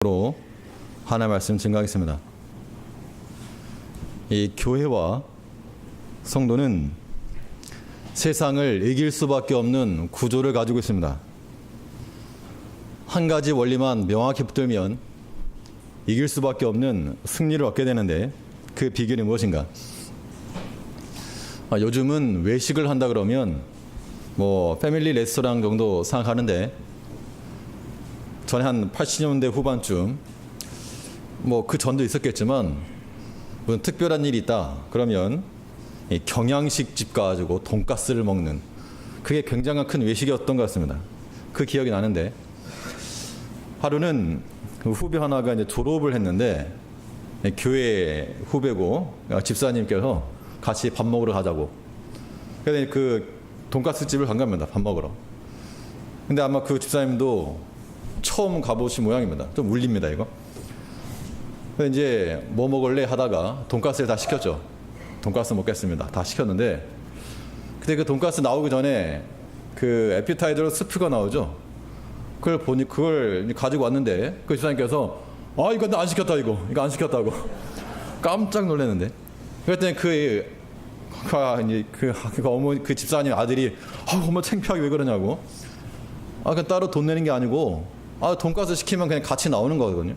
로 하나의 말씀 증거하겠습니다. 이 교회와 성도는 세상을 이길 수밖에 없는 구조를 가지고 있습니다. 한 가지 원리만 명확히 붙들면 이길 수밖에 없는 승리를 얻게 되는데 그 비결이 무엇인가? 요즘은 외식을 한다 그러면 패밀리 레스토랑 정도 생각하는데, 전에 한 80년대 후반쯤 그 전도 있었겠지만 무슨 특별한 일이 있다 그러면 이 경양식 집 가가지고 돈가스를 먹는, 그게 굉장한 큰 외식이었던 것 같습니다. 그 기억이 나는데, 하루는 그 후배 하나가 이제 졸업을 했는데 교회 후배고 집사님께서 같이 밥 먹으러 가자고. 그래서 그 돈가스 집을 간 겁니다. 밥 먹으러. 근데 아마 그 집사님도 처음 가보신 모양입니다. 좀 울립니다, 이거. 근데 이제 뭐 먹을래 하다가 돈가스를 다 시켰죠. 돈가스 먹겠습니다. 다 시켰는데, 근데 그 돈가스 나오기 전에 그 에피타이저로 스프가 나오죠. 그걸 가지고 왔는데 그 집사님께서 이거 나 안 시켰다, 이거 안 시켰다고 깜짝 놀랐는데, 그랬더니 그 집사님 아들이 어머 창피하게 왜 그러냐고. 그냥 따로 돈 내는 게 아니고 돈가스 시키면 그냥 같이 나오는 거거든요.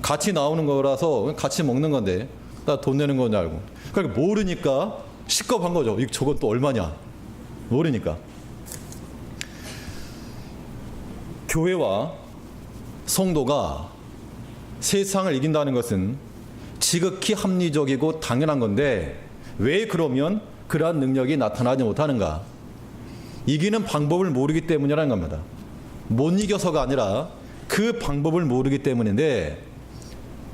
같이 나오는 거라서 그냥 같이 먹는 건데 나 돈 내는 건지 알고. 그러니까 모르니까 식겁한 거죠. 저건 또 얼마냐 모르니까. 교회와 성도가 세상을 이긴다는 것은 지극히 합리적이고 당연한 건데, 왜 그러면 그러한 능력이 나타나지 못하는가? 이기는 방법을 모르기 때문이라는 겁니다. 못 이겨서가 아니라 그 방법을 모르기 때문인데,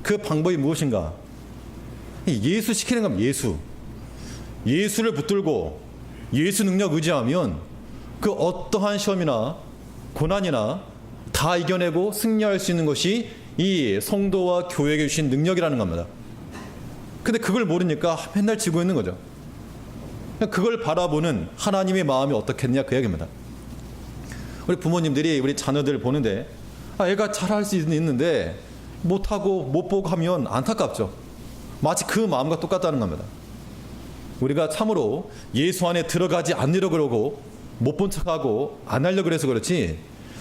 그 방법이 무엇인가? 예수 시키는 겁니다. 예수를 붙들고 예수 능력 의지하면 그 어떠한 시험이나 고난이나 다 이겨내고 승리할 수 있는 것이 이 성도와 교회에게 주신 능력이라는 겁니다. 근데 그걸 모르니까 맨날 지고 있는 거죠. 그걸 바라보는 하나님의 마음이 어떻겠냐, 그 얘기입니다. 우리 부모님들이 우리 자녀들 보는데 애가 잘할 수 있는데 못하고 못 보고 하면 안타깝죠. 마치 그 마음과 똑같다는 겁니다. 우리가 참으로 예수 안에 들어가지 않으려고 그러고 못 본 척하고 안 하려고 그래서 그렇지,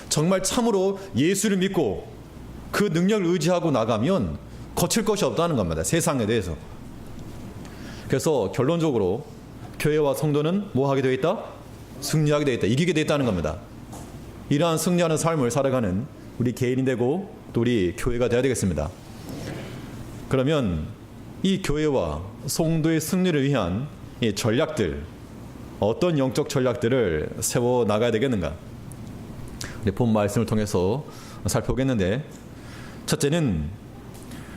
정말 참으로 예수를 믿고 그 능력을 의지하고 나가면 거칠 것이 없다는 겁니다. 세상에 대해서. 그래서 결론적으로 교회와 성도는 뭐 하게 되어 있다? 승리하게 되어 있다. 이기게 되어 있다는 겁니다. 이러한 승리하는 삶을 살아가는 우리 개인이 되고 또 우리 교회가 되어야 되겠습니다. 그러면 이 교회와 성도의 승리를 위한 이 전략들, 어떤 영적 전략들을 세워 나가야 되겠는가? 우리 본 말씀을 통해서 살펴보겠는데, 첫째는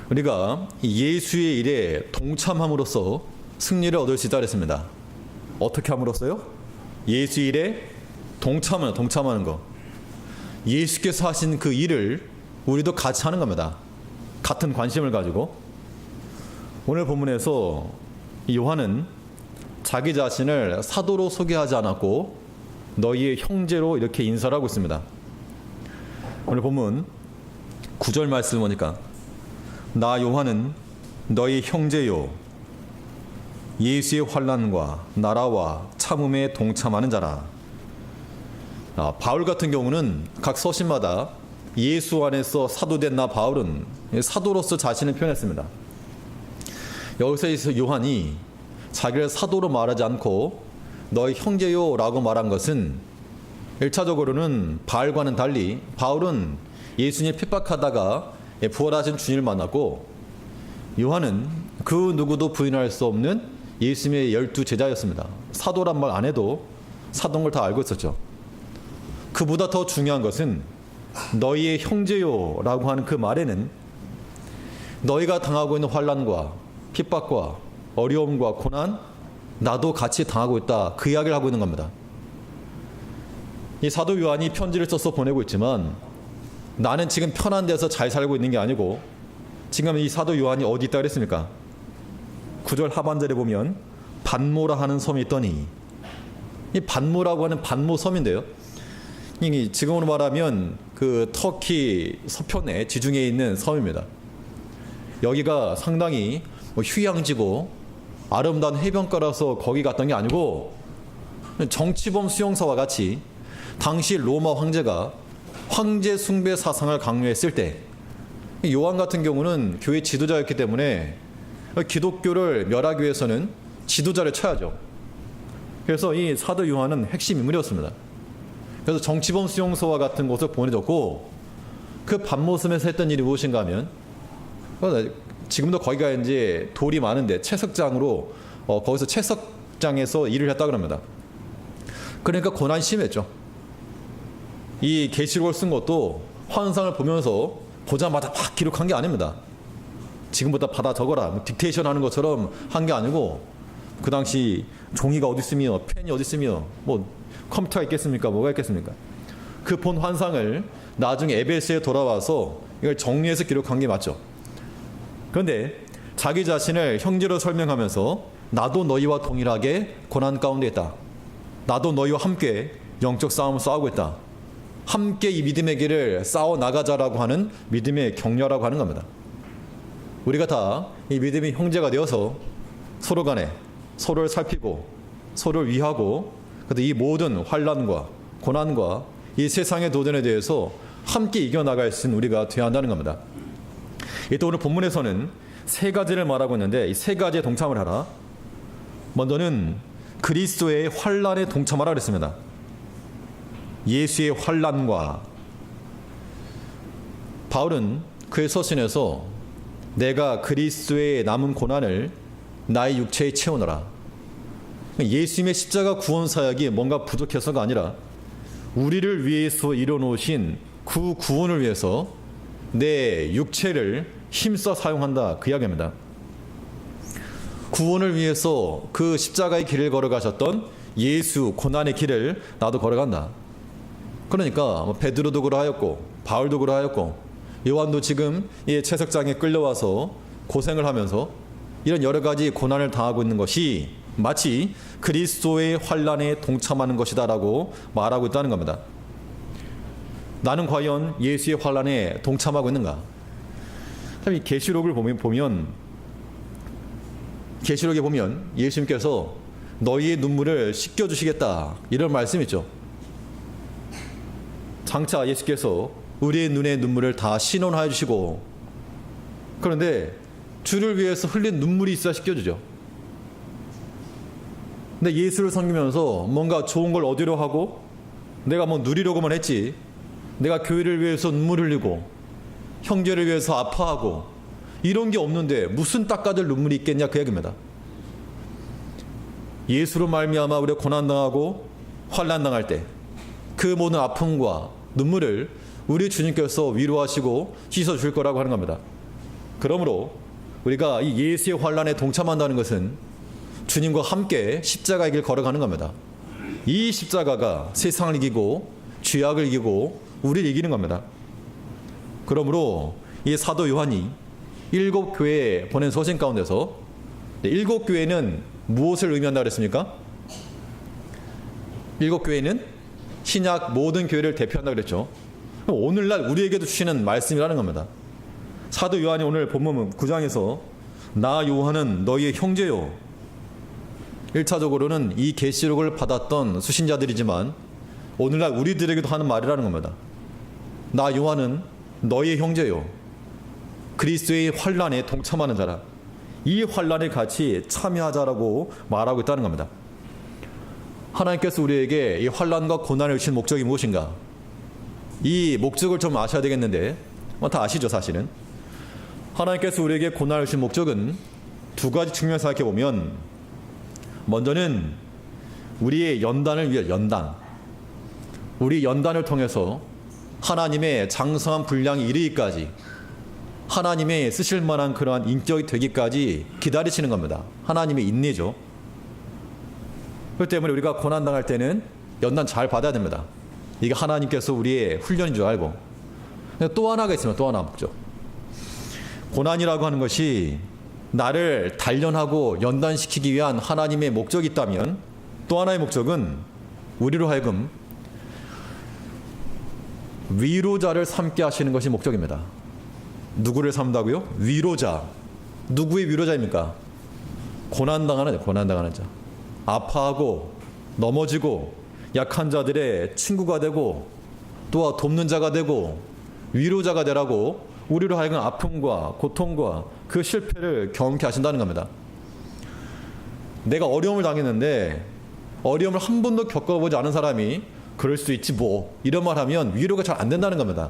우리가 예수의 일에 동참함으로써 승리를 얻을 수 있다고 했습니다. 어떻게 함으로써요? 예수 일에 동참하는 거. 예수께서 하신 그 일을 우리도 같이 하는 겁니다. 같은 관심을 가지고. 오늘 본문에서 요한은 자기 자신을 사도로 소개하지 않았고 너희의 형제로 이렇게 인사를 하고 있습니다. 오늘 본문 9절 말씀 보니까 나 요한은 너희 형제요 예수의 환난과 나라와 참음에 동참하는 자라. 바울 같은 경우는 각 서신마다 예수 안에서 사도된 나 바울은 사도로서 자신을 표현했습니다. 여기서 요한이 자기를 사도로 말하지 않고 너희 형제요 라고 말한 것은 1차적으로는 바울과는 달리 바울은 예수님 핍박하다가 부활하신 주님을 만났고, 요한은 그 누구도 부인할 수 없는 예수님의 12 제자였습니다. 사도란 말 안 해도 사도인 걸 다 알고 있었죠. 그보다 더 중요한 것은 너희의 형제요 라고 하는 그 말에는 너희가 당하고 있는 환난과 핍박과 어려움과 고난, 나도 같이 당하고 있다, 그 이야기를 하고 있는 겁니다. 이 사도 요한이 편지를 써서 보내고 있지만 나는 지금 편한 데서 잘 살고 있는 게 아니고, 지금 이 사도 요한이 어디 있다 그랬습니까? 9절 하반절에 보면 반모라 하는 섬이 있더니, 이 반모라고 하는 반모 섬인데요, 이 지금으로 말하면 그 터키 서편에 지중해에 있는 섬입니다. 여기가 상당히 휴양지고 아름다운 해변가라서 거기 갔던 게 아니고 정치범 수용소와 같이 당시 로마 황제가 황제 숭배 사상을 강요했을 때 요한 같은 경우는 교회 지도자였기 때문에 기독교를 멸하기 위해서는 지도자를 쳐야죠. 그래서 이 사도 요한은 핵심 인물이었습니다. 그래서 정치범 수용소와 같은 곳을 보내졌고 그 밤모섬에서 했던 일이 무엇인가 하면 지금도 거기가 이제 돌이 많은데 채석장으로 거기서 채석장에서 일을 했다 그럽니다. 그러니까 고난이 심했죠. 이 계시록을 쓴 것도 환상을 보면서 보자마자 막 기록한 게 아닙니다. 지금부터 받아 적어라 딕테이션 하는 것처럼 한 게 아니고 그 당시 종이가 어디 있으며 펜이 어디 있으며 뭐 컴퓨터가 있겠습니까? 뭐가 있겠습니까? 그 본 환상을 나중에 에베소에 돌아와서 이걸 정리해서 기록한 게 맞죠. 그런데 자기 자신을 형제로 설명하면서 나도 너희와 동일하게 고난 가운데 있다. 나도 너희와 함께 영적 싸움을 싸우고 있다. 함께 이 믿음의 길을 싸워 나가자라고 하는 믿음의 격려라고 하는 겁니다. 우리가 다 이 믿음의 형제가 되어서 서로 간에 서로를 살피고 서로를 위하고 이 모든 환난과 고난과 이 세상의 도전에 대해서 함께 이겨나갈 수 있는 우리가 되어야 한다는 겁니다. 또 오늘 본문에서는 세 가지를 말하고 있는데 이 세 가지에 동참을 하라. 먼저는 그리스도의 환난에 동참하라 그랬습니다. 예수의 환난과 바울은 그의 서신에서 내가 그리스도의 남은 고난을 나의 육체에 채우노라. 예수님의 십자가 구원 사역이 뭔가 부족해서가 아니라 우리를 위해서 이뤄놓으신 그 구원을 위해서 내 육체를 힘써 사용한다 그 이야기입니다. 구원을 위해서 그 십자가의 길을 걸어가셨던 예수 고난의 길을 나도 걸어간다. 그러니까 베드로도 그러하였고 바울도 그러하였고 요한도 지금 이 채석장에 끌려와서 고생을 하면서 이런 여러 가지 고난을 당하고 있는 것이 마치 그리스도의 환난에 동참하는 것이다라고 말하고 있다는 겁니다. 나는 과연 예수의 환난에 동참하고 있는가? 이 계시록을 보면 계시록에 보면 예수님께서 너희의 눈물을 씻겨주시겠다 이런 말씀이 있죠. 장차 예수께서 우리의 눈의 눈물을 다 신원하여 주시고 그런데 주를 위해서 흘린 눈물이 있어야 씻겨주죠. 근데 예수를 섬기면서 뭔가 좋은 걸 얻으려 하고 내가 뭐 누리려고만 했지 내가 교회를 위해서 눈물 흘리고 형제를 위해서 아파하고 이런 게 없는데 무슨 닦아줄 눈물이 있겠냐 그 얘기입니다. 예수로 말미암아 우리가 고난당하고 환난당할 때 그 모든 아픔과 눈물을 우리 주님께서 위로하시고 씻어줄 거라고 하는 겁니다. 그러므로 우리가 이 예수의 환난에 동참한다는 것은 주님과 함께 십자가의 길 걸어가는 겁니다. 이 십자가가 세상을 이기고 죄악을 이기고 우리를 이기는 겁니다. 그러므로 이 사도 요한이 7교회에 보낸 서신 가운데서 7교회는 무엇을 의미한다고 그랬습니까? 7교회는 신약 모든 교회를 대표한다고 그랬죠. 오늘날 우리에게도 주시는 말씀이라는 겁니다. 사도 요한이 오늘 본문 9장에서 나 요한은 너희의 형제요. 1차적으로는 이 계시록을 받았던 수신자들이지만 오늘날 우리들에게도 하는 말이라는 겁니다. 나 요한은 너희의 형제요. 그리스도의 환난에 동참하는 자라. 이 환난에 같이 참여하자라고 말하고 있다는 겁니다. 하나님께서 우리에게 이 환난과 고난을 주신 목적이 무엇인가? 이 목적을 좀 아셔야 되겠는데 다 아시죠 사실은. 하나님께서 우리에게 고난을 주신 목적은 두 가지 측면에서 생각해보면 먼저는 우리의 연단을 위해 연단. 우리 연단을 통해서 하나님의 장성한 분량이 이르기까지 하나님의 쓰실 만한 그러한 인격이 되기까지 기다리시는 겁니다. 하나님의 인내죠. 그렇기 때문에 우리가 고난당할 때는 연단 잘 받아야 됩니다. 이게 하나님께서 우리의 훈련인 줄 알고. 또 하나가 있으면 또 하나 목적. 고난이라고 하는 것이 나를 단련하고 연단시키기 위한 하나님의 목적이 있다면 또 하나의 목적은 우리로 하여금 위로자를 삼게 하시는 것이 목적입니다. 누구를 삼다고요? 위로자. 누구의 위로자입니까? 고난당하는 자. 아파하고 넘어지고 약한 자들의 친구가 되고 또 돕는 자가 되고 위로자가 되라고 우리로 하여금 아픔과 고통과 그 실패를 경험케 하신다는 겁니다. 내가 어려움을 당했는데 어려움을 한 번도 겪어보지 않은 사람이 그럴 수 있지 뭐 이런 말 하면 위로가 잘 안 된다는 겁니다.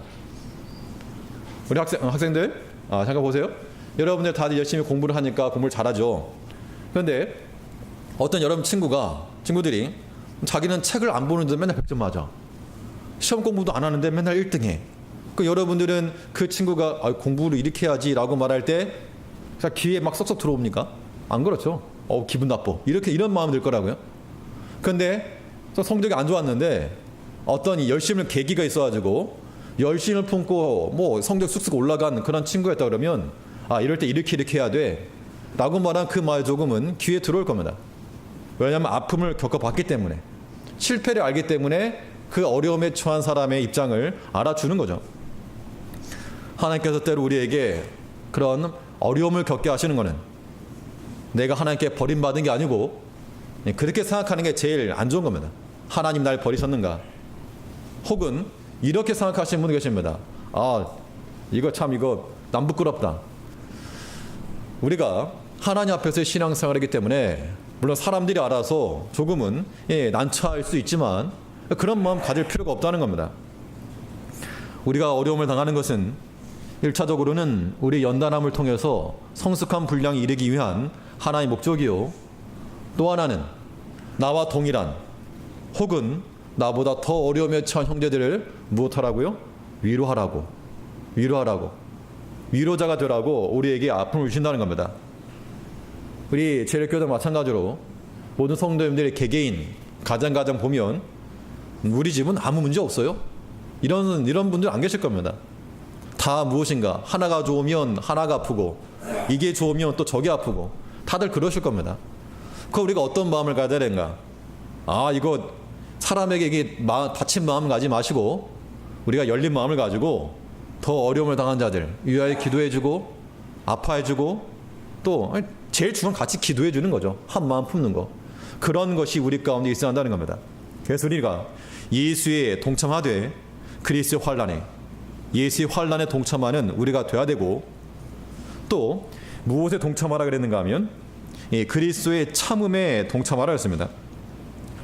우리 학생들 잠깐 보세요. 여러분들 다들 열심히 공부를 하니까 공부를 잘하죠. 그런데 어떤 여러분 친구들이 자기는 책을 안 보는데 맨날 100점 맞아. 시험 공부도 안 하는데 맨날 1등해. 그 여러분들은 그 친구가 공부를 이렇게 해야지 라고 말할 때 귀에 막 쏙쏙 들어옵니까? 안 그렇죠. 기분 나빠. 이런 마음이 들 거라고요. 그런데 성적이 안 좋았는데 어떤 이 열심을 계기가 있어가지고 열심을 품고 뭐 성적 쑥쑥 올라간 그런 친구였다 그러면 이럴 때 이렇게 해야 돼 라고 말한 그 말 조금은 귀에 들어올 겁니다. 왜냐하면 아픔을 겪어봤기 때문에 실패를 알기 때문에 그 어려움에 처한 사람의 입장을 알아주는 거죠. 하나님께서 때로 우리에게 그런 어려움을 겪게 하시는 것은 내가 하나님께 버림받은 게 아니고 그렇게 생각하는 게 제일 안 좋은 겁니다. 하나님 날 버리셨는가? 혹은 이렇게 생각하시는 분이 계십니다. 이거 남 부끄럽다. 우리가 하나님 앞에서 신앙생활이기 때문에 물론 사람들이 알아서 조금은 난처할 수 있지만 그런 마음 가질 필요가 없다는 겁니다. 우리가 어려움을 당하는 것은 1차적으로는 우리 연단함을 통해서 성숙한 분량에 이르기 위한 하나의 목적이요. 또 하나는 나와 동일한 혹은 나보다 더 어려움에 처한 형제들을 무엇하라고요? 위로하라고. 위로자가 되라고 우리에게 아픔을 주신다는 겁니다. 우리 제일교도 마찬가지로 모든 성도님들의 개개인 가정 보면 우리 집은 아무 문제 없어요. 이런 분들 안 계실 겁니다. 다 무엇인가 하나가 좋으면 하나가 아프고 이게 좋으면 또 저게 아프고 다들 그러실 겁니다. 그 우리가 어떤 마음을 가져야 되는가? 이거 사람에게 이게 다친 마음을 가지 마시고 우리가 열린 마음을 가지고 더 어려움을 당한 자들 위하여 기도해주고 아파해주고 또 제일 중요한 같이 기도해주는 거죠. 한 마음 품는 거. 그런 것이 우리 가운데 있어야 한다는 겁니다. 그래서 우리가 예수에 동참하되 그리스도의 환난에 예수의 환난에 동참하는 우리가 돼야 되고 또 무엇에 동참하라 그랬는가 하면 그리스도의 참음에 동참하라 했습니다.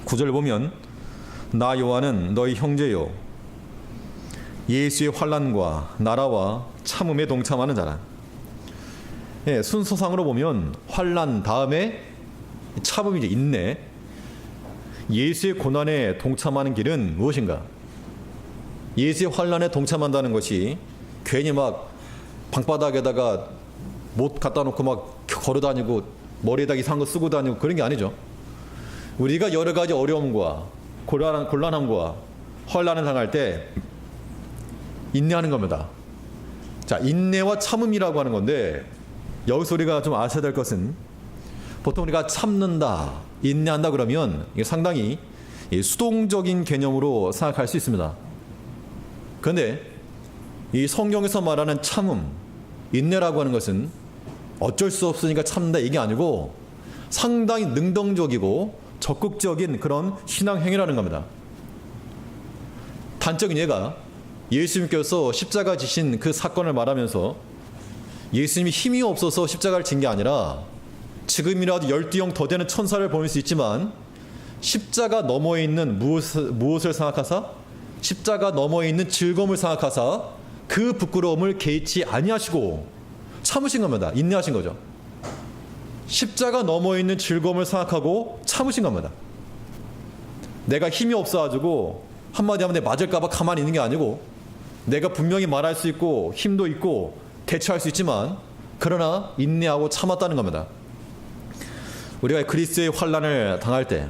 9절 보면 나 요한은 너희 형제요 예수의 환난과 나라와 참음에 동참하는 자라. 순서상으로 보면 환난 다음에 참음이 이제 있네. 예수의 고난에 동참하는 길은 무엇인가? 예수의 환난에 동참한다는 것이 괜히 막 방바닥에다가 못 갖다 놓고 막 걸어다니고 머리에다 이상한 거 쓰고 다니고 그런 게 아니죠. 우리가 여러 가지 어려움과 곤란함과 환난을 당할 때 인내하는 겁니다. 자, 인내와 참음이라고 하는 건데 여기서 우리가 좀 아셔야 될 것은 보통 우리가 참는다, 인내한다 그러면 이게 상당히 수동적인 개념으로 생각할 수 있습니다. 그런데 이 성경에서 말하는 참음, 인내라고 하는 것은 어쩔 수 없으니까 참는다 이게 아니고 상당히 능동적이고 적극적인 그런 신앙 행위라는 겁니다. 단적인 예가 예수님께서 십자가 지신 그 사건을 말하면서 예수님이 힘이 없어서 십자가를 진 게 아니라 지금이라도 12형 더 되는 천사를 보낼 수 있지만 십자가 너머에 있는 무엇을 생각하사? 십자가 너머에 있는 즐거움을 생각하사 그 부끄러움을 개의치 아니하시고 참으신 겁니다. 인내하신 거죠. 십자가 너머에 있는 즐거움을 생각하고 참으신 겁니다. 내가 힘이 없어가지고 한마디 하면 내 맞을까봐 가만히 있는 게 아니고 내가 분명히 말할 수 있고 힘도 있고 대처할 수 있지만 그러나 인내하고 참았다는 겁니다. 우리가 그리스도의 환난을 당할 때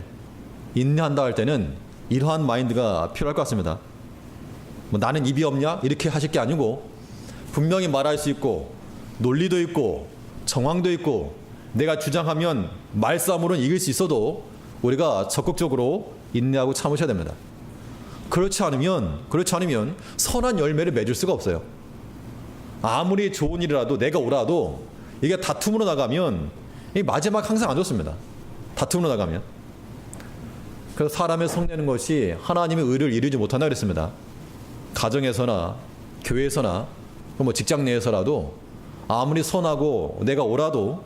인내한다 할 때는 이러한 마인드가 필요할 것 같습니다. 나는 입이 없냐? 이렇게 하실 게 아니고 분명히 말할 수 있고 논리도 있고 정황도 있고 내가 주장하면 말싸움으로는 이길 수 있어도 우리가 적극적으로 인내하고 참으셔야 됩니다. 그렇지 않으면 선한 열매를 맺을 수가 없어요. 아무리 좋은 일이라도 내가 옳아도 이게 다툼으로 나가면 이 마지막 항상 안 좋습니다. 다툼으로 나가면. 그래서 사람의 성내는 것이 하나님의 의를 이루지 못한다 그랬습니다. 가정에서나 교회에서나 뭐 직장 내에서라도 아무리 선하고 내가 옳아도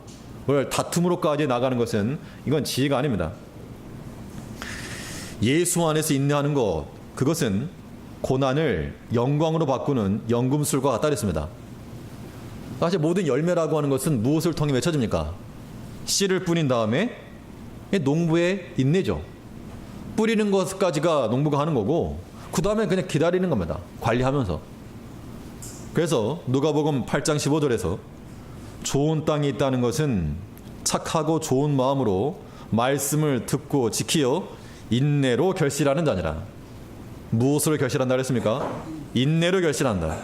다툼으로까지 나가는 것은 이건 지혜가 아닙니다. 예수 안에서 인내하는 것, 그것은 고난을 영광으로 바꾸는 연금술과 같다 그랬습니다. 사실 모든 열매라고 하는 것은 무엇을 통해 맺혀집니까? 씨를 뿌린 다음에 농부의 인내죠. 뿌리는 것까지가 농부가 하는 거고 그 다음에 그냥 기다리는 겁니다. 관리하면서. 그래서 누가복음 8장 15절에서 좋은 땅이 있다는 것은 착하고 좋은 마음으로 말씀을 듣고 지키어 인내로 결실하는 자니라. 무엇으로 결실한다 그랬습니까? 인내로 결실한다.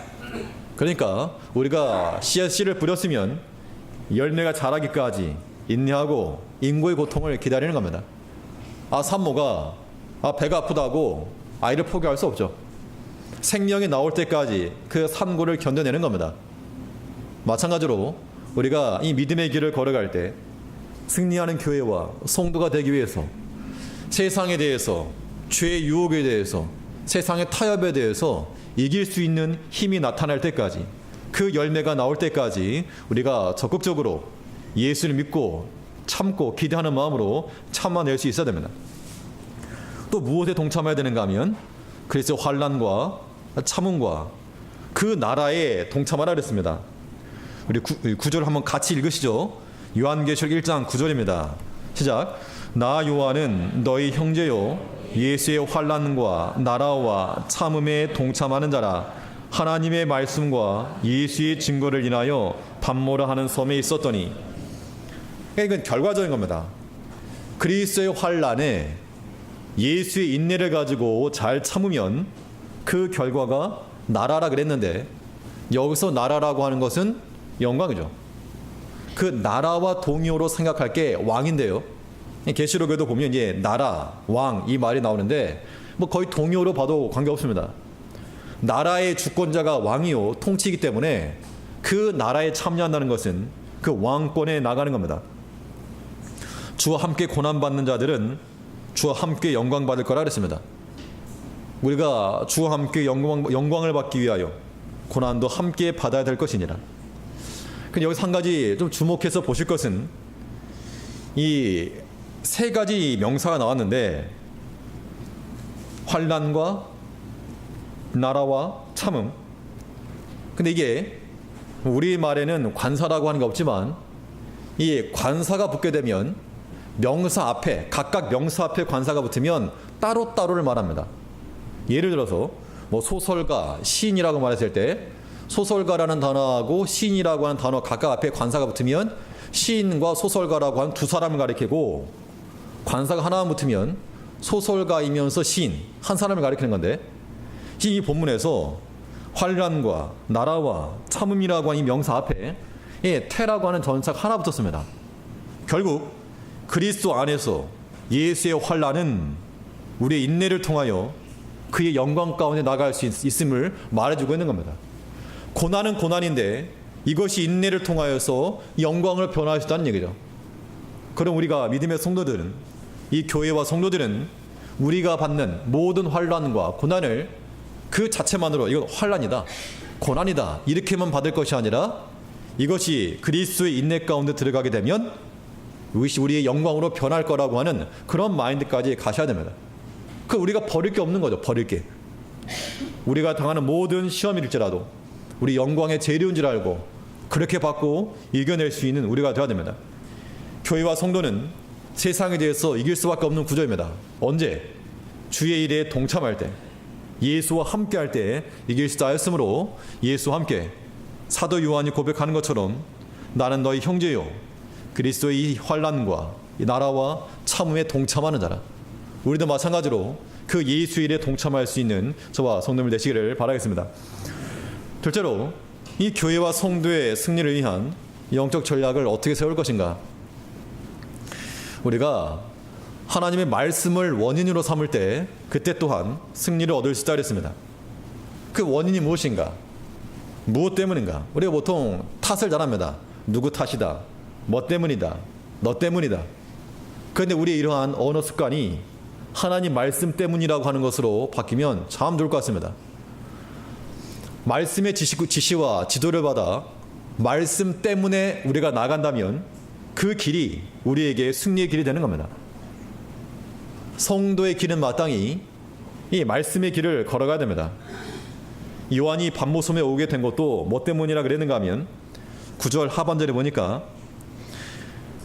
그러니까 우리가 씨를 뿌렸으면 열매가 자라기까지 인내하고 인고의 고통을 기다리는 겁니다. 산모가 배가 아프다고 아이를 포기할 수 없죠. 생명이 나올 때까지 그 산고를 견뎌내는 겁니다. 마찬가지로 우리가 이 믿음의 길을 걸어갈 때 승리하는 교회와 성도가 되기 위해서 세상에 대해서, 죄의 유혹에 대해서, 세상의 타협에 대해서 이길 수 있는 힘이 나타날 때까지, 그 열매가 나올 때까지 우리가 적극적으로 예수를 믿고 참고 기대하는 마음으로 참아낼 수 있어야 됩니다. 또 무엇에 동참해야 되는가 하면 그리스도의 환난과 참음과 그 나라에 동참하라 그랬습니다. 우리 9절 한번 같이 읽으시죠. 요한계시록 1장 9절입니다. 시작. 나 요한은 너희 형제요 예수의 환난과 나라와 참음에 동참하는 자라. 하나님의 말씀과 예수의 증거를 인하여 밤모라 하는 섬에 있었더니. 이건 결과적인 겁니다. 그리스도의 환난에 예수의 인내를 가지고 잘 참으면 그 결과가 나라라 그랬는데, 여기서 나라라고 하는 것은 영광이죠. 그 나라와 동의어로 생각할 게 왕인데요. 계시록에도 보면 나라, 왕 이 말이 나오는데 뭐 거의 동의어로 봐도 관계없습니다. 나라의 주권자가 왕이요 통치이기 때문에 그 나라에 참여한다는 것은 그 왕권에 나가는 겁니다. 주와 함께 고난받는 자들은 주와 함께 영광 받을 거라 그랬습니다. 우리가 주와 함께 영광을 받기 위하여 고난도 함께 받아야 될 것이니라. 근데 여기서 한 가지 좀 주목해서 보실 것은 이 세 가지 명사가 나왔는데, 환난과 나라와 참음. 근데 이게 우리 말에는 관사라고 하는 게 없지만 이 관사가 붙게 되면 명사 앞에, 각각 명사 앞에 관사가 붙으면 따로따로를 말합니다. 예를 들어서 뭐 소설가, 시인이라고 말했을 때 소설가라는 단어하고 시인이라고 하는 단어 각각 앞에 관사가 붙으면 시인과 소설가라고 하는 두 사람을 가리키고, 관사가 하나만 붙으면 소설가이면서 시인 한 사람을 가리키는 건데, 이 본문에서 환난과 나라와 참음이라고 하는 이 명사 앞에 태라고 하는 전사가 하나 붙었습니다. 결국 그리스도 안에서 예수의 환난은 우리의 인내를 통하여 그의 영광 가운데 나갈 수 있음을 말해주고 있는 겁니다. 고난은 고난인데 이것이 인내를 통하여서 영광을 변화할 수 있다는 얘기죠. 그럼 우리가 믿음의 성도들은, 이 교회와 성도들은 우리가 받는 모든 환난과 고난을 그 자체만으로 이건 환난이다, 고난이다 이렇게만 받을 것이 아니라 이것이 그리스도의 인내 가운데 들어가게 되면 이것이 우리의 영광으로 변할 거라고 하는 그런 마인드까지 가셔야 됩니다. 그 우리가 버릴 게 없는 거죠. 버릴 게. 우리가 당하는 모든 시험일지라도 우리 영광의 재료인 줄 알고 그렇게 받고 이겨낼 수 있는 우리가 되어야 됩니다. 교회와 성도는 세상에 대해서 이길 수밖에 없는 구조입니다. 언제? 주의 일에 동참할 때, 예수와 함께 할 때 이길 수 있으므로 예수와 함께 사도 요한이 고백하는 것처럼 나는 너희 형제요 그리스도의 이 환난과 이 나라와 참음에 동참하는 자라. 우리도 마찬가지로 그 예수 일에 동참할 수 있는 저와 성도들 되시기를 바라겠습니다. 둘째로, 이 교회와 성도의 승리를 위한 영적 전략을 어떻게 세울 것인가. 우리가 하나님의 말씀을 원인으로 삼을 때 그때 또한 승리를 얻을 수 있다 그랬습니다. 그 원인이 무엇인가? 무엇 때문인가? 우리가 보통 탓을 잘합니다. 누구 탓이다. 뭐 때문이다. 너 때문이다. 그런데 우리의 이러한 언어 습관이 하나님 말씀 때문이라고 하는 것으로 바뀌면 참 좋을 것 같습니다. 말씀의 지시와 지도를 받아 말씀 때문에 우리가 나간다면 그 길이 우리에게 승리의 길이 되는 겁니다. 성도의 길은 마땅히 이 말씀의 길을 걸어가야 됩니다. 요한이 반모섬에 오게 된 것도 뭐 때문이라 그랬는가 하면 9절 하반절에 보니까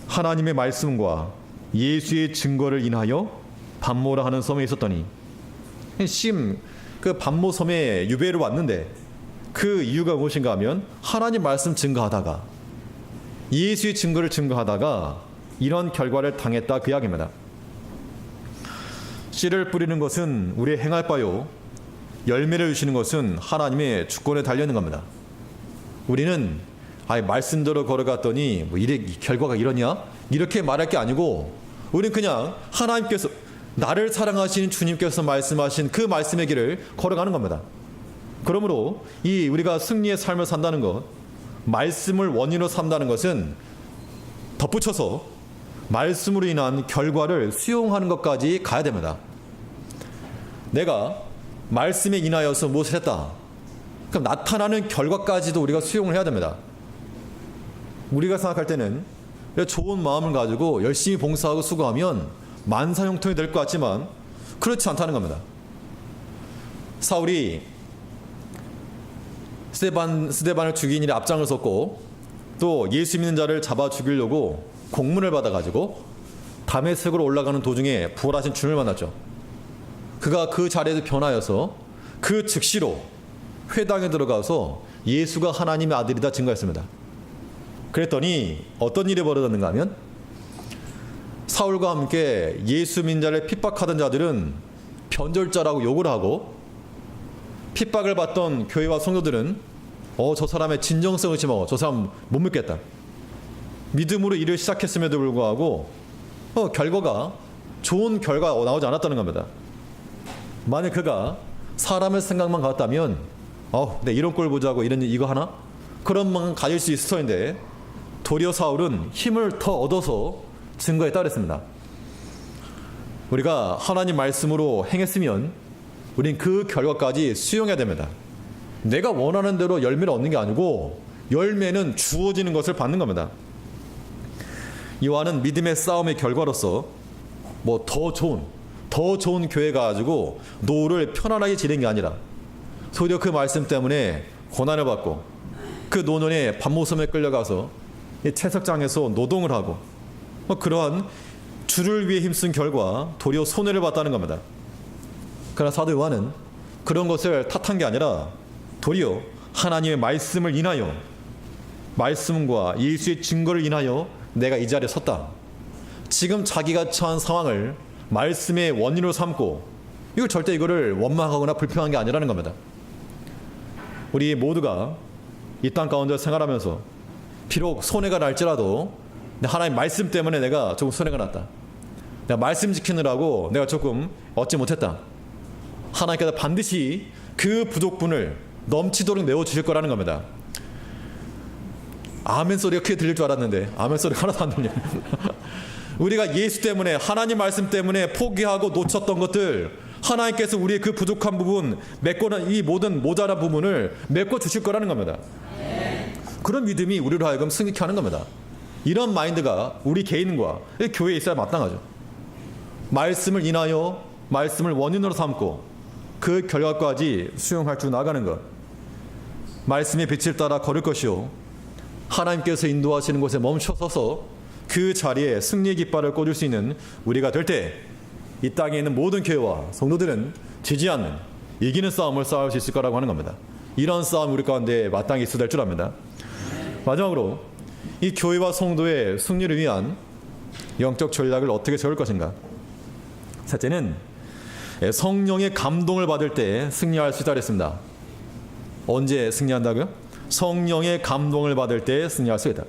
하나님의 말씀과 예수의 증거를 인하여 반모라 하는 섬에 있었더니, 그 반모섬에 유배로 왔는데 그 이유가 무엇인가 하면 하나님 말씀 증거하다가 예수의 증거를 증거하다가 이런 결과를 당했다 그 이야기입니다. 씨를 뿌리는 것은 우리의 행할 바요, 열매를 주시는 것은 하나님의 주권에 달려있는 겁니다. 우리는 말씀대로 걸어갔더니 뭐 결과가 이러냐? 이렇게 말할 게 아니고 우리는 그냥 하나님께서 나를 사랑하시는 주님께서 말씀하신 그 말씀의 길을 걸어가는 겁니다. 그러므로 우리가 승리의 삶을 산다는 것, 말씀을 원인으로 삼다는 것은 덧붙여서 말씀으로 인한 결과를 수용하는 것까지 가야 됩니다. 내가 말씀에 인하여서 무엇을 했다. 그럼 나타나는 결과까지도 우리가 수용을 해야 됩니다. 우리가 생각할 때는 좋은 마음을 가지고 열심히 봉사하고 수고하면 만사형통이 될 것 같지만 그렇지 않다는 겁니다. 사울이 스데반을 죽인 일에 앞장을 섰고 또 예수 믿는 자를 잡아 죽이려고 공문을 받아가지고 다메섹으로 올라가는 도중에 부활하신 주님을 만났죠. 그가 그 자리에서 변하여서 그 즉시로 회당에 들어가서 예수가 하나님의 아들이다 증거했습니다. 그랬더니 어떤 일이 벌어졌는가 하면 사울과 함께 예수 믿는 자를 핍박하던 자들은 변절자라고 욕을 하고 핍박을 받던 교회와 성도들은 저 사람의 진정성을 의심하고 저 사람 못 믿겠다. 믿음으로 일을 시작했음에도 불구하고 결과가 좋은 결과가 나오지 않았다는 겁니다. 만약 그가 사람의 생각만 갖다면 내 이런 꼴 보자고 이거 하나? 그런 마음 가질 수 있을 터인데 도리어 사울은 힘을 더 얻어서 증거했다 그랬습니다. 우리가 하나님 말씀으로 행했으면 우린 그 결과까지 수용해야 됩니다. 내가 원하는 대로 열매를 얻는 게 아니고 열매는 주어지는 것을 받는 겁니다. 요한은 믿음의 싸움의 결과로서 더 좋은 교회 가지고 노를 편안하게 지낸 게 아니라 도리어 그 말씀 때문에 고난을 받고 그 노년에 반모섬에 끌려가서 채석장에서 노동을 하고 그러한 주를 위해 힘쓴 결과 도리어 손해를 봤다는 겁니다. 그러나 사도 요한은 그런 것을 탓한 게 아니라 도리어 하나님의 말씀을 인하여 말씀과 예수의 증거를 인하여 내가 이 자리에 섰다. 지금 자기가 처한 상황을 말씀의 원인으로 삼고 절대 이거를 원망하거나 불평한 게 아니라는 겁니다. 우리 모두가 이 땅 가운데 생활하면서 비록 손해가 날지라도 하나님 말씀 때문에 내가 조금 손해가 났다. 내가 말씀 지키느라고 내가 조금 얻지 못했다. 하나님께서 반드시 그 부족분을 넘치도록 내어주실 거라는 겁니다. 아멘 소리가 크게 들릴 줄 알았는데 아멘 소리가 하나도 안 들려요. 우리가 예수 때문에 하나님 말씀 때문에 포기하고 놓쳤던 것들 하나님께서 우리의 그 부족한 부분 메꿔는 이 모든 모자란 부분을 메꿔 주실 거라는 겁니다. 그런 믿음이 우리로 하여금 승리케 하는 겁니다. 이런 마인드가 우리 개인과 교회에 있어야 마땅하죠. 말씀을 인하여 말씀을 원인으로 삼고 그 결과까지 수용할 줄 나가는 것, 말씀의 빛을 따라 걸을 것이요 하나님께서 인도하시는 곳에 멈춰서서 그 자리에 승리의 깃발을 꽂을 수 있는 우리가 될 때 이 땅에 있는 모든 교회와 성도들은 지지 않는 이기는 싸움을 싸울 수 있을 거라고 하는 겁니다. 이런 싸움이 우리 가운데 마땅히 있어야 될 줄 압니다. 마지막으로 이 교회와 성도의 승리를 위한 영적 전략을 어떻게 세울 것인가. 셋째는 성령의 감동을 받을 때 승리할 수 있다 그랬습니다. 언제 승리한다고요? 성령의 감동을 받을 때 승리할 수 있다.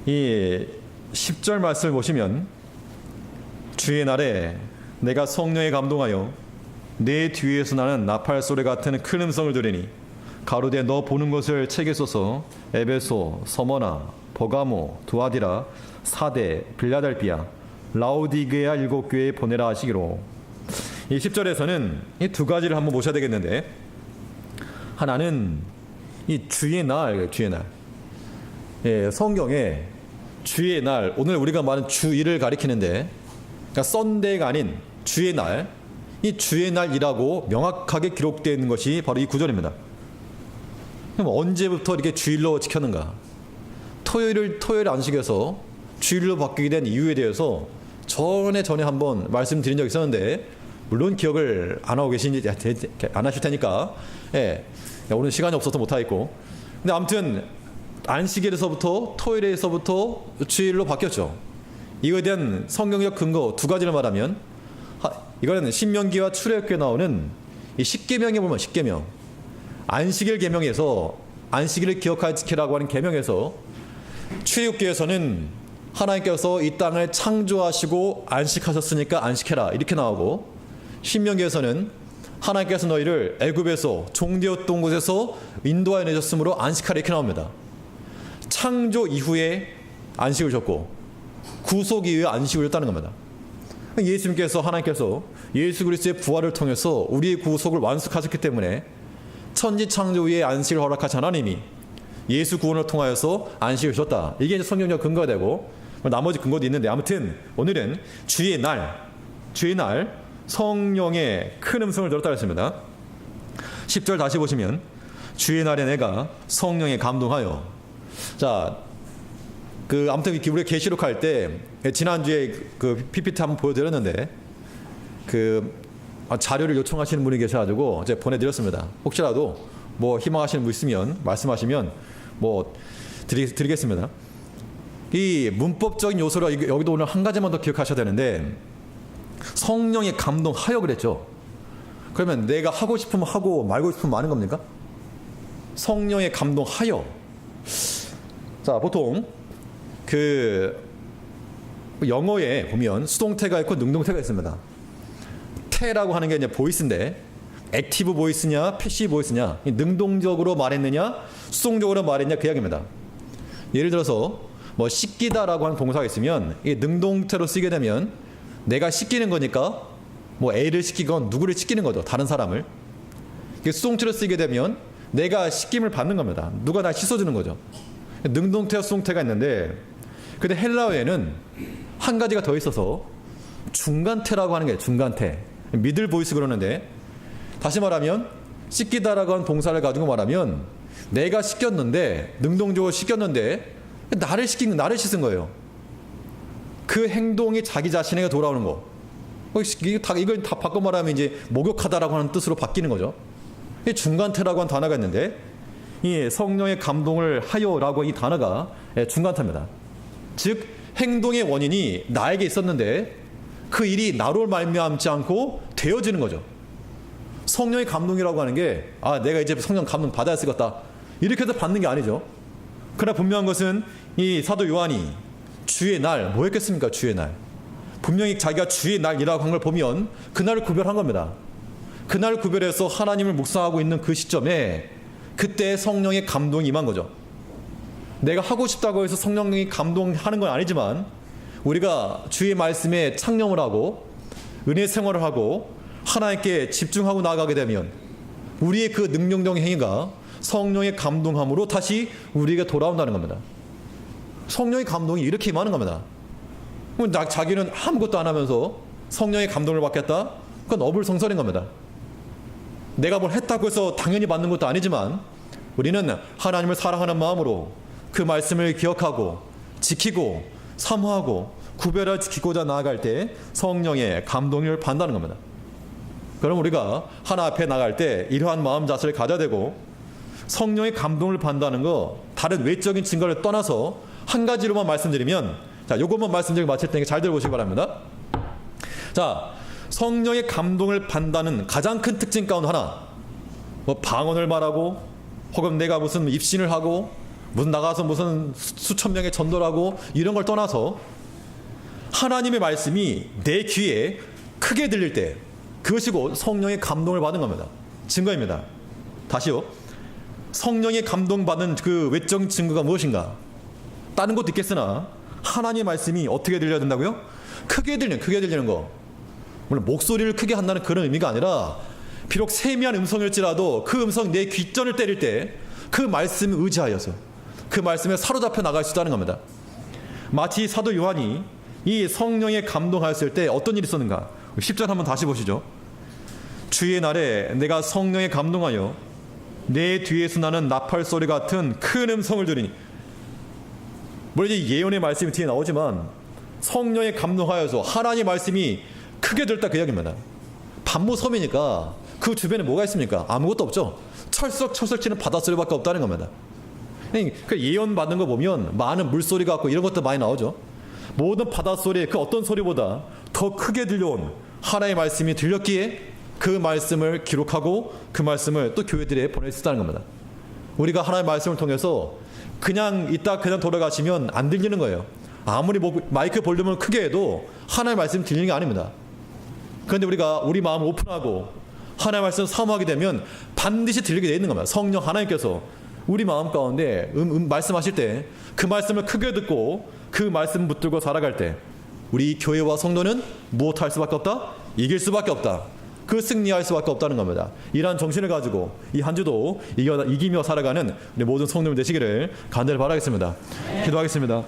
이 10절 말씀을 보시면 주의 날에 내가 성령에 감동하여 내 뒤에서 나는 나팔 소리 같은 큰 음성을 들으니 가로되 너 보는 것을 책에 써서 에베소, 서머나, 버가모, 두아디라, 사대, 빌라델비아, 라오디게아 7교회에 보내라 하시기로. 이 10절에서는 이 두 가지를 한번 보셔야 되겠는데, 하나는 이 주의 날, 주의 날. 예, 성경에 주의 날, 오늘 우리가 말하는 주일을 가리키는데, 그러니까 썬데이가 아닌 주의 날, 이 주의 날이라고 명확하게 기록되어 있는 것이 바로 이 구절입니다. 그럼 언제부터 이렇게 주일로 지켰는가? 토요일 안식에서 주일로 바뀌게 된 이유에 대해서 전에 한번 말씀드린 적이 있었는데, 물론 기억을 안 하고 계신지 안 하실 테니까, 예, 오늘 시간이 없어서 못 하겠고, 근데 아무튼 안식일에서부터 토요일에서부터 주일로 바뀌었죠. 이거에 대한 성경적 근거 두 가지를 말하면, 이거는 신명기와 출애굽기에 나오는 이 십계명에 보면, 십계명, 안식일 계명에서 안식일을 기억하여 지키라고 하는 계명에서 출애굽기에서는 하나님께서 이 땅을 창조하시고 안식하셨으니까 안식해라 이렇게 나오고, 신명기에서는 하나님께서 너희를 애굽에서 종되었던 곳에서 인도하여 내셨으므로 안식하라 이렇게 나옵니다. 창조 이후에 안식을 줬고 구속 이후에 안식을 줬다는 겁니다. 예수님께서, 하나님께서 예수 그리스도의 부활을 통해서 우리의 구속을 완수하셨기 때문에 천지 창조 후에 안식을 허락하신 하나님이 예수 구원을 통하여서 안식을 주셨다. 이게 이제 성경적 근거가 되고, 나머지 근거도 있는데, 아무튼 오늘은 주의 날 성령의 큰 음성을 들었다 했습니다. 10절 다시 보시면, 주의 날에 내가 성령에 감동하여. 자, 아무튼 우리가 계시록 할 때 지난주에 PPT 한번 보여드렸는데, 자료를 요청하시는 분이 계셔가지고 이제 보내드렸습니다. 혹시라도 뭐 희망하시는 분 있으면 말씀하시면 뭐 드리겠습니다. 이 문법적인 요소를 여기도 오늘 한 가지만 더 기억하셔야 되는데, 성령의 감동하여 그랬죠. 그러면 내가 하고 싶으면 하고 말고 싶으면 마는 겁니까? 성령의 감동하여. 자, 보통 영어에 보면 수동태가 있고 능동태가 있습니다. 태라고 하는 게 이제 보이스인데, 액티브 보이스냐 패시브 보이스냐, 능동적으로 말했느냐 수동적으로 말했냐 그 이야기입니다. 예를 들어서 뭐 씻기다라고 하는 동사가 있으면 이게 능동태로 쓰게 되면 내가 씻기는 거니까 뭐 애를 씻기건 누구를 씻기는 거죠. 다른 사람을. 수동태로 쓰게 되면 내가 씻김을 받는 겁니다. 누가 날 씻어주는 거죠. 능동태와 수동태가 있는데, 근데 헬라어에는 한 가지가 더 있어서 중간태라고 하는 게 중간태, 미들 보이스 그러는데, 다시 말하면 씻기다라고 하는 동사를 가지고 말하면 내가 씻겼는데, 능동적으로 씻겼는데 나를 씻은 거예요. 그 행동이 자기 자신에게 돌아오는 거. 이걸 다 바꿔 말하면 이제 목욕하다라고 하는 뜻으로 바뀌는 거죠. 중간태라고 하는 단어가 있는데, 이 성령의 감동을 하여라고 이 단어가 중간태입니다. 즉 행동의 원인이 나에게 있었는데 그 일이 나로 말미암지 않고 되어지는 거죠. 성령의 감동이라고 하는 게 내가 이제 성령 감동 받아야 쓰겠다 이렇게 해서 받는 게 아니죠. 그러나 분명한 것은 이 사도 요한이 주의 날 뭐 했겠습니까? 주의 날 분명히 자기가 주의 날이라고 한 걸 보면 그날을 구별한 겁니다. 그날을 구별해서 하나님을 묵상하고 있는 그 시점에 그때 성령의 감동이 임한 거죠. 내가 하고 싶다고 해서 성령이 감동하는 건 아니지만, 우리가 주의 말씀에 창념을 하고 은혜 생활을 하고 하나님께 집중하고 나아가게 되면 우리의 그 능력적인 행위가 성령의 감동함으로 다시 우리에게 돌아온다는 겁니다. 성령의 감동이 이렇게 임하는 겁니다. 자기는 아무것도 안 하면서 성령의 감동을 받겠다? 그건 어불성설인 겁니다. 내가 뭘 했다고 해서 당연히 받는 것도 아니지만, 우리는 하나님을 사랑하는 마음으로 그 말씀을 기억하고 지키고 사모하고 구별을 지키고자 나아갈 때 성령의 감동을 받는다는 겁니다. 그럼 우리가 하나 앞에 나갈 때 이러한 마음 자세를 가져야 되고, 성령의 감동을 받는다는 거 다른 외적인 증거를 떠나서 한 가지로만 말씀드리면, 자, 요것만 말씀드리고 마칠 테니까 잘 들어보시기 바랍니다. 자, 성령의 감동을 받는다는 가장 큰 특징 가운데 하나, 뭐 방언을 말하고 혹은 내가 무슨 입신을 하고 무슨 나가서 무슨 수천 명의 전도를 하고 이런 걸 떠나서 하나님의 말씀이 내 귀에 크게 들릴 때 그것이 곧 성령의 감동을 받은 겁니다. 증거입니다. 다시요. 성령의 감동받은 그 외적 증거가 무엇인가? 다른 것도 있겠으나 하나님의 말씀이 어떻게 들려야 된다고요? 크게 들리는 거. 물론 목소리를 크게 한다는 그런 의미가 아니라 비록 세미한 음성일지라도 그 음성 내 귓전을 때릴 때 그 말씀을 의지하여서 그 말씀에 사로잡혀 나갈 수 있다는 겁니다. 마치 사도 요한이 이 성령에 감동하였을 때 어떤 일이 있었는가? 10절 한번 다시 보시죠. 주의 날에 내가 성령에 감동하여 내 뒤에서 나는 나팔 소리 같은 큰 음성을 들으니, 물론 예언의 말씀이 뒤에 나오지만 성령에 감동하여서 하나님의 말씀이 크게 들었다 그 이야기입니다. 밤무섬이니까 그 주변에 뭐가 있습니까? 아무것도 없죠. 철썩철썩 치는 바닷소리밖에 없다는 겁니다. 그 예언 받는 거 보면 많은 물소리 같고 이런 것도 많이 나오죠. 모든 바닷소리 그 어떤 소리보다 더 크게 들려온 하나님의 말씀이 들렸기에 그 말씀을 기록하고 그 말씀을 또 교회들에 보낼 수 있다는 겁니다. 우리가 하나님의 말씀을 통해서 그냥 있다 그냥 돌아가시면 안 들리는 거예요. 아무리 마이크 볼륨을 크게 해도 하나님의 말씀이 들리는 게 아닙니다. 그런데 우리가 우리 마음을 오픈하고 하나님의 말씀을 사모하게 되면 반드시 들리게 되어 있는 겁니다. 성령 하나님께서 우리 마음 가운데 말씀하실 때 그 말씀을 크게 듣고 그 말씀 붙들고 살아갈 때 우리 교회와 성도는 무엇할 수밖에 없다? 이길 수밖에 없다. 그 승리할 수밖에 없다는 겁니다. 이러한 정신을 가지고 이 한 주도 이기며 살아가는 우리 모든 성도들 되시기를 간절히 바라겠습니다. 기도하겠습니다.